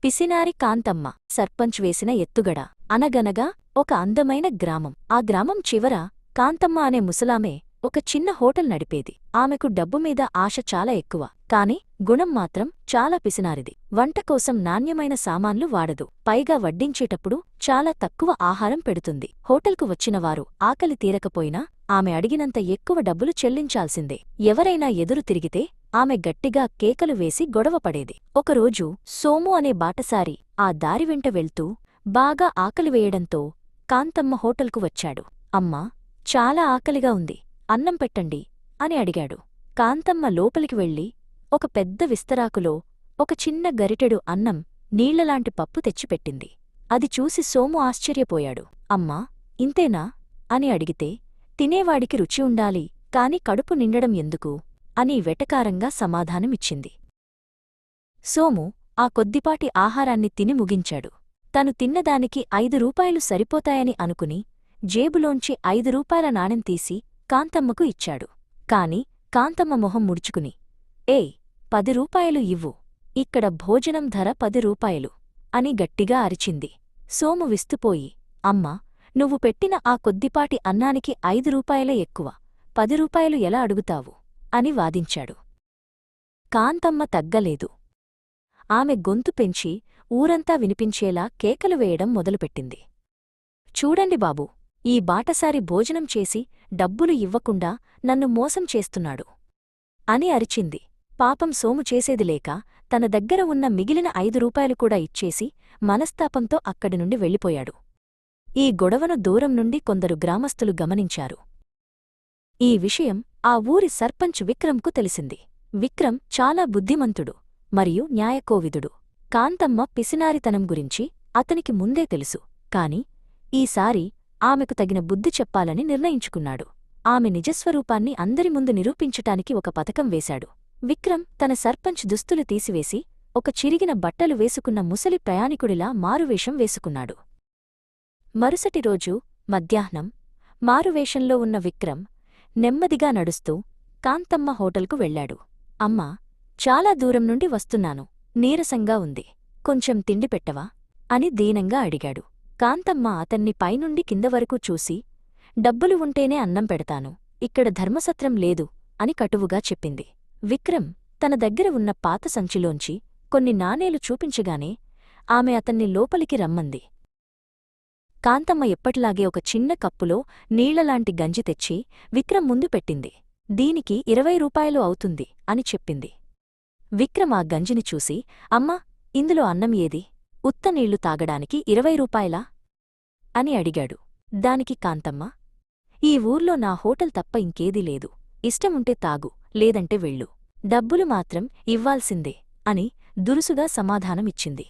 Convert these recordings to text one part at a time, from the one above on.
పిసినారి కాంతమ్మ సర్పంచ్ వేసిన ఎత్తుగడ. అనగనగా ఒక అందమైన గ్రామం. ఆ గ్రామం చివర కాంతమ్మ అనే ముసలామె ఒక చిన్న హోటల్ నడిపేది. ఆమెకు డబ్బుమీద ఆశ చాలా ఎక్కువ, కాని గుణం మాత్రం చాలా పిసినారిది. వంట కోసం నాణ్యమైన సామాన్లు వాడదు, పైగా వడ్డించేటప్పుడు చాలా తక్కువ ఆహారం పెడుతుంది. హోటల్కు వచ్చినవారు ఆకలి తీరకపోయినా ఆమె అడిగినంత ఎక్కువ డబ్బులు చెల్లించాల్సిందే. ఎవరైనా ఎదురు తిరిగితే ఆమె గట్టిగా కేకలు వేసి గొడవపడేది. ఒకరోజు సోము అనే బాటసారి ఆ దారివెంట వెళ్తూ బాగా ఆకలివేయడంతో కాంతమ్మ హోటల్కు వచ్చాడు. అమ్మా, చాలా ఆకలిగా ఉంది, అన్నం పెట్టండి అని అడిగాడు. కాంతమ్మ లోపలికి వెళ్ళి ఒక పెద్ద విస్తరాకులో ఒక చిన్న గరిటెడు అన్నం, నీళ్లలాంటి పప్పు తెచ్చిపెట్టింది. అది చూసి సోము ఆశ్చర్యపోయాడు. అమ్మా, ఇంతేనా అని అడిగితే, తినేవాడికి రుచి ఉండాలి, కాని కడుపు నిండడం ఎందుకు అని వెటకారంగా సమాధానమిచ్చింది. సోము ఆ కొద్దిపాటి ఆహారాన్ని తిని ముగించాడు. తను తిన్నదానికి 5 రూపాయలు సరిపోతాయని అనుకుని జేబులోంచి 5 రూపాయల నాణెం తీసి కాంతమ్మకు ఇచ్చాడు. కాని కాంతమ్మ మొహం ముడుచుకుని, ఏయ్, 10 రూపాయలు ఇవ్వు, ఇక్కడ భోజనం ధర 10 రూపాయలు అని గట్టిగా అరిచింది. సోము విస్తుపోయి, అమ్మా, నువ్వు పెట్టిన ఆ కొద్దిపాటి అన్నానికి 5 రూపాయలే ఎక్కువ, 10 రూపాయలు ఎలా అడుగుతావు అని వాదించాడు. కాంతమ్మ తగ్గలేదు. ఆమె గొంతు పెంచి ఊరంతా వినిపించేలా కేకలు వేయడం మొదలుపెట్టింది. చూడండి బాబూ, ఈ బాటసారి భోజనం చేసి డబ్బులు ఇవ్వకుండా నన్ను మోసం చేస్తున్నాడు అని అరిచింది. పాపం సోము చేసేదిలేక తన దగ్గర ఉన్న మిగిలిన 5 రూపాయలు కూడా ఇచ్చేసి మనస్తాపంతో అక్కడి నుండి వెళ్ళిపోయాడు. ఈ గొడవను దూరం నుండి కొందరు గ్రామస్థులు గమనించారు. ఈ విషయం ఆ ఊరి సర్పంచ్ విక్రమ్కు తెలిసింది. విక్రమ్ చాలా బుద్ధిమంతుడు మరియు న్యాయకోవిదుడు. కాంతమ్మ పిసినారితనం గురించి అతనికి ముందే తెలుసు, కాని ఈసారి ఆమెకు తగిన బుద్ధి చెప్పాలని నిర్ణయించుకున్నాడు. ఆమె నిజస్వరూపాన్ని అందరి ముందు నిరూపించటానికి ఒక పథకం వేశాడు. విక్రమ్ తన సర్పంచ్ దుస్తులు తీసివేసి ఒక చిరిగిన బట్టలు వేసుకున్న ముసలి ప్రయాణికుడిలా మారువేషం వేసుకున్నాడు. మరుసటి రోజు మధ్యాహ్నం మారువేషంలో ఉన్న విక్రమ్ నెమ్మదిగా నడుస్తూ కాంతమ్మ హోటల్కు వెళ్లాడు. అమ్మా, చాలా దూరం నుండి వస్తున్నాను, నీరసంగా ఉంది, కొంచెం తిండి పెట్టవా అని దీనంగా అడిగాడు. కాంతమ్మ అతన్ని పైనుండి కిందవరకూ చూసి, డబ్బులు ఉంటేనే అన్నం పెడతాను, ఇక్కడ ధర్మసత్రం లేదు అని కటువుగా చెప్పింది. విక్రమ్ తన దగ్గర ఉన్న పాత సంచిలోంచి కొన్ని నాణేలు చూపించగానే ఆమె అతన్ని లోపలికి రమ్మంది. కాంతమ్మ ఎప్పటిలాగే ఒక చిన్న కప్పులో నీళ్లలాంటి గంజి తెచ్చి విక్రమ్ ముందు పెట్టింది. దీనికి 20 రూపాయలు అవుతుంది అని చెప్పింది. విక్రమ్ ఆ గంజిని చూసి, అమ్మా, ఇందులో అన్నం ఏది, ఉత్త నీళ్లు తాగడానికి 20 రూపాయలా అని అడిగాడు. దానికి కాంతమ్మ, ఈ ఊర్లో నా హోటల్ తప్ప ఇంకేదీ లేదు, ఇష్టముంటే తాగు, లేదంటే వెళ్ళు, డబ్బులు మాత్రం ఇవ్వాల్సిందే అని దురుసుగా సమాధానమిచ్చింది.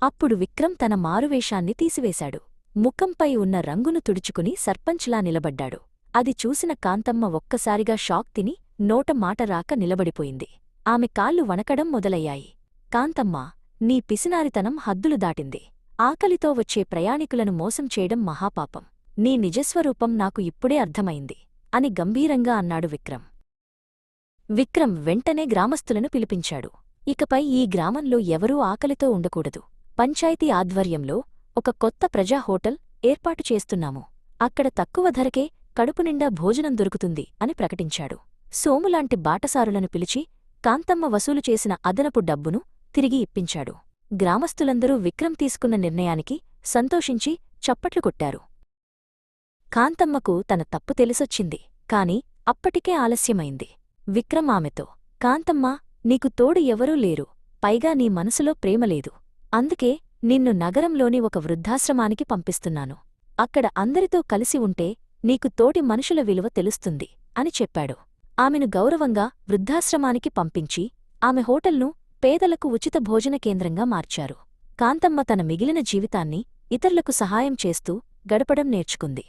అప్పుడు విక్రమ్ తన మారువేషాన్ని తీసివేశాడు. ముఖంపై ఉన్న రంగును తుడుచుకుని సర్పంచ్లా నిలబడ్డాడు. అది చూసిన కాంతమ్మ ఒక్కసారిగా షాక్ తిని నోట మాట రాక నిలబడిపోయింది. ఆమె కాళ్ళు వణకడం మొదలయ్యాయి. కాంతమ్మా, నీ పిసినారితనం హద్దులు దాటింది. ఆకలితో వచ్చే ప్రయాణికులను మోసం చేయడం మహాపాపం. నీ నిజస్వరూపం నాకు ఇప్పుడే అర్థమైంది అని గంభీరంగా అన్నాడు విక్రమ్. విక్రమ్ వెంటనే గ్రామస్థులను పిలిపించాడు. ఇకపై ఈ గ్రామంలో ఎవరూ ఆకలితో ఉండకూడదు. పంచాయతీ ఆధ్వర్యంలో ఒక కొత్త ప్రజా హోటల్ ఏర్పాటు చేస్తున్నాము. అక్కడ తక్కువ ధరకే కడుపునిండా భోజనం దొరుకుతుంది అని ప్రకటించాడు. సోములాంటి బాటసారులను పిలిచి కాంతమ్మ వసూలు చేసిన అదనపు డబ్బును తిరిగి ఇప్పించాడు. గ్రామస్థులందరూ విక్రమ్ తీసుకున్న నిర్ణయానికి సంతోషించి చప్పట్లు కొట్టారు. కాంతమ్మకు తన తప్పు తెలిసొచ్చింది, కాని అప్పటికే ఆలస్యమైంది. విక్రమ్ ఆమెతో, కాంతమ్మా, నీకు తోడు ఎవరూ లేరు, పైగా నీ మనసులో ప్రేమలేదు. అందుకే నిన్ను నగరంలోని ఒక వృద్ధాశ్రమానికి పంపిస్తున్నాను. అక్కడ అందరితో కలిసి ఉంటే నీకు తోటి మనుషుల విలువ తెలుస్తుంది అని చెప్పాడు. ఆమెను గౌరవంగా వృద్ధాశ్రమానికి పంపించి ఆమె హోటల్ను పేదలకు ఉచిత భోజన కేంద్రంగా మార్చారు. కాంతమ్మ తన మిగిలిన జీవితాన్ని ఇతరులకు సహాయం చేస్తూ గడపడం నేర్చుకుంది.